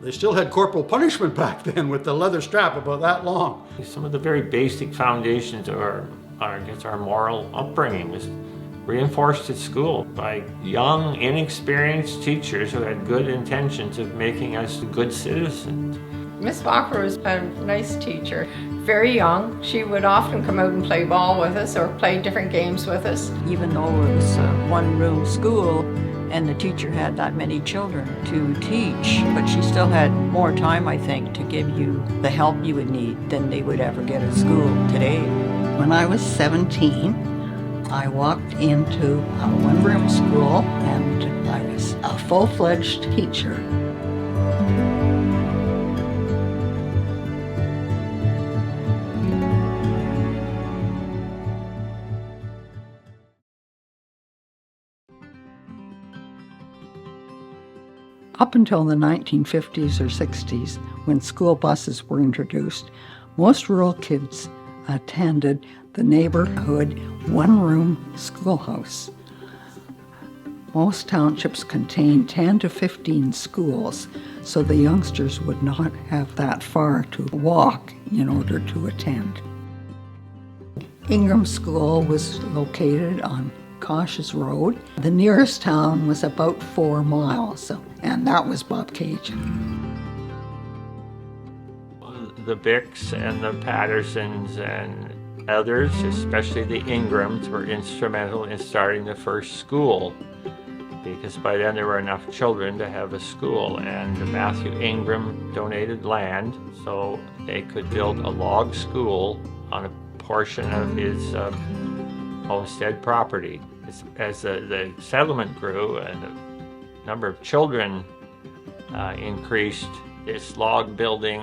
They still had corporal punishment back then with the leather strap about that long. Some of the very basic foundations of our moral upbringing was reinforced at school by young, inexperienced teachers who had good intentions of making us good citizens. Miss Walker was a nice teacher. Very young, she would often come out and play ball with us or play different games with us. Even though it was a one-room school and the teacher had that many children to teach, but she still had more time, I think, to give you the help you would need than they would ever get at school today. When I was 17, I walked into a one-room school and I was a full-fledged teacher. Up until the 1950s or 60s, when school buses were introduced, most rural kids attended the neighborhood one-room schoolhouse. Most townships contained 10 to 15 schools, so the youngsters would not have that far to walk in order to attend. Ingram School was located on Cautious Road. The nearest town was about 4 miles, and that was Bobcaygeon. The Bicks and the Pattersons and others, especially the Ingrams, were instrumental in starting the first school, because by then there were enough children to have a school, and Matthew Ingram donated land so they could build a log school on a portion of his homestead property. As the settlement grew and the number of children increased, this log building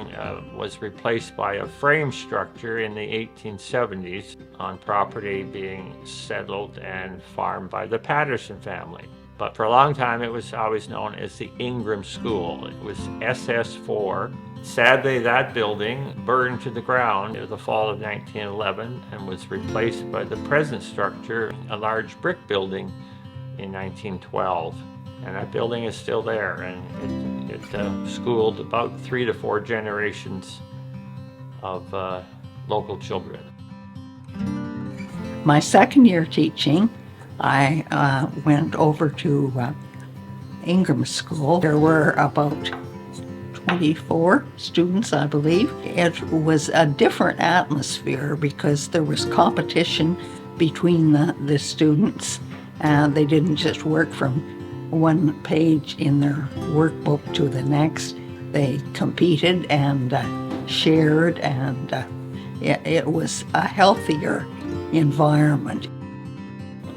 was replaced by a frame structure in the 1870s on property being settled and farmed by the Patterson family. But for a long time it was always known as the Ingram School. It was SS4. Sadly, that building burned to the ground in the fall of 1911 and was replaced by the present structure, a large brick building, in 1912. And that building is still there, and it schooled about 3 to 4 generations of local children. My second year teaching, I went over to Ingram School. There were about 24 students, I believe. It was a different atmosphere because there was competition between the students. They didn't just work from one page in their workbook to the next. They competed and shared, and it was a healthier environment.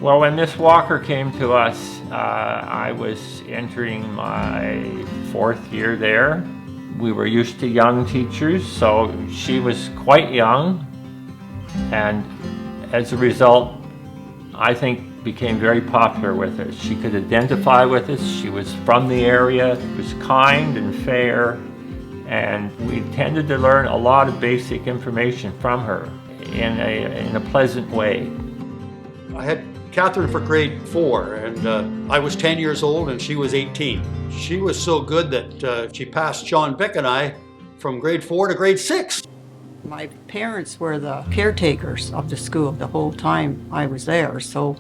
Well, when Miss Walker came to us, I was entering my 4th year there. We were used to young teachers, so she was quite young, and as a result, I think became very popular with us. She could identify with us. She was from the area, was kind and fair, and we tended to learn a lot of basic information from her in a pleasant way. I had Catherine for grade 4, and I was 10 years old and she was 18. She was so good that she passed John Bick and I from grade 4 to grade 6. My parents were the caretakers of the school the whole time I was there, so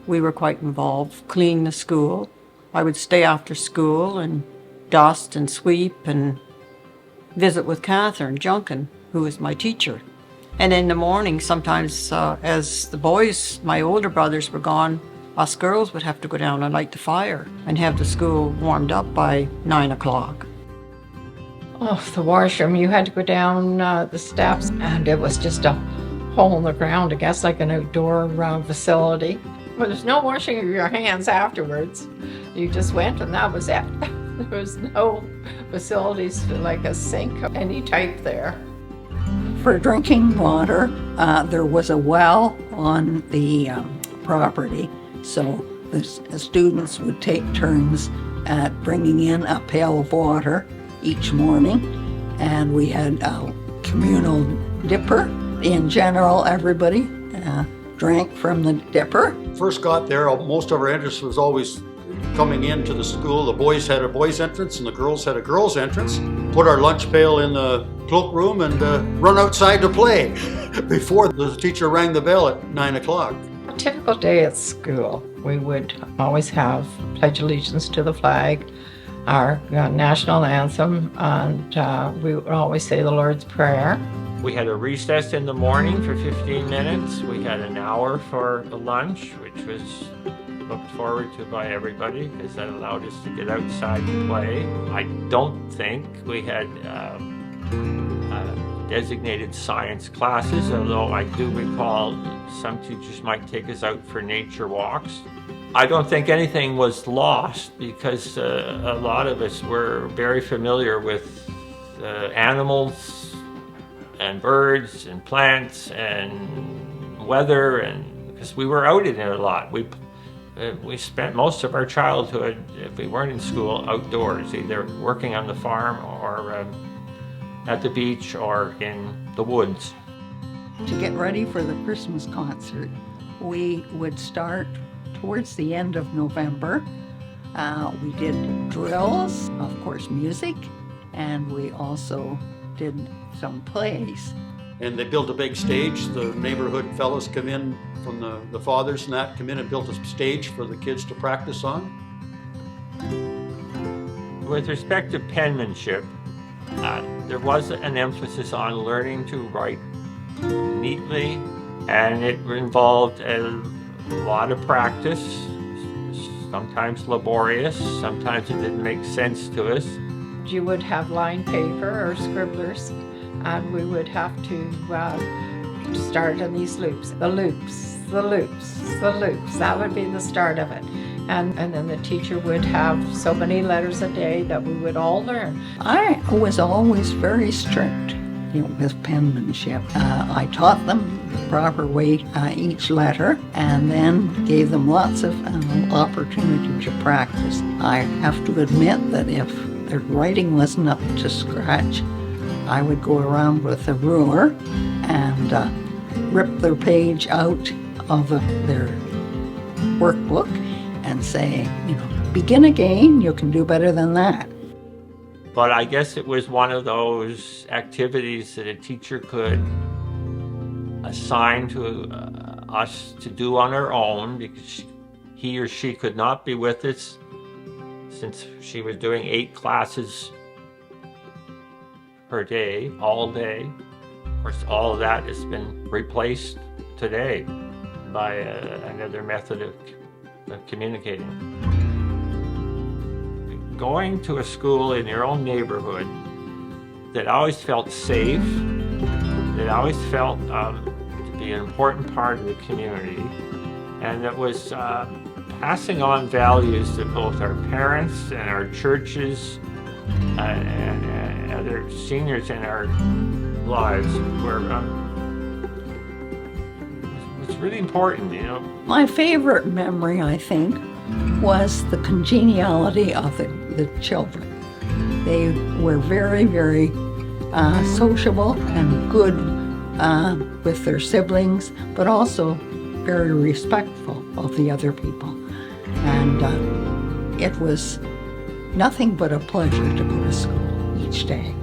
we were quite involved cleaning the school. I would stay after school and dust and sweep and visit with Catherine Junkin, who was my teacher. And in the morning, sometimes as the boys, my older brothers, were gone, us girls would have to go down and light the fire and have the school warmed up by 9 o'clock. Oh, the washroom, you had to go down the steps, and it was just a hole in the ground, I guess, like an outdoor facility. But there's no washing of your hands afterwards. You just went and that was it. There was no facilities like a sink of any type there. For drinking water, there was a well on the property, so the students would take turns at bringing in a pail of water each morning, and we had a communal dipper. In general, everybody drank from the dipper. First got there, most of our interest was always coming into the school. The boys had a boys' entrance and the girls had a girls' entrance. Put our lunch pail in the cloakroom and run outside to play before the teacher rang the bell at 9 o'clock. A typical day at school, we would always have pledge allegiance to the flag, our national anthem, and we would always say the Lord's Prayer. We had a recess in the morning for 15 minutes. We had an hour for lunch, which was looked forward to by everybody because that allowed us to get outside to play. I don't think we had designated science classes, although I do recall some teachers might take us out for nature walks. I don't think anything was lost because a lot of us were very familiar with animals and birds and plants and weather, and because we were out in it a lot. We spent most of our childhood, if we weren't in school, outdoors, either working on the farm or at the beach or in the woods. To get ready for the Christmas concert, we would start towards the end of November. We did drills, of course music, and we also did some plays. And they built a big stage. The neighborhood fellows come in from the fathers and that come in and built a stage for the kids to practice on. With respect to penmanship, there was an emphasis on learning to write neatly, and it involved a lot of practice, sometimes laborious, sometimes it didn't make sense to us. You would have lined paper or scribblers, and we would have to start on these loops. The loops, the loops, the loops. That would be the start of it. And then the teacher would have so many letters a day that we would all learn. I was always very strict, with penmanship. I taught them the proper way, each letter, and then gave them lots of opportunity to practice. I have to admit that if their writing wasn't up to scratch, I would go around with a ruler and rip their page out of their workbook and say, begin again, you can do better than that. But I guess it was one of those activities that a teacher could assign to us to do on our own because he or she could not be with us since she was doing 8 classes per day, all day. Of course, all of that has been replaced today by another method of communicating. Going to a school in your own neighborhood that always felt safe, that always felt to be an important part of the community, and that was passing on values that both our parents and our churches and other seniors in our lives were was really important, My favorite memory, I think, was the congeniality of the children. They were very, very sociable and good with their siblings, but also very respectful of the other people. And it was nothing but a pleasure to go to school each day.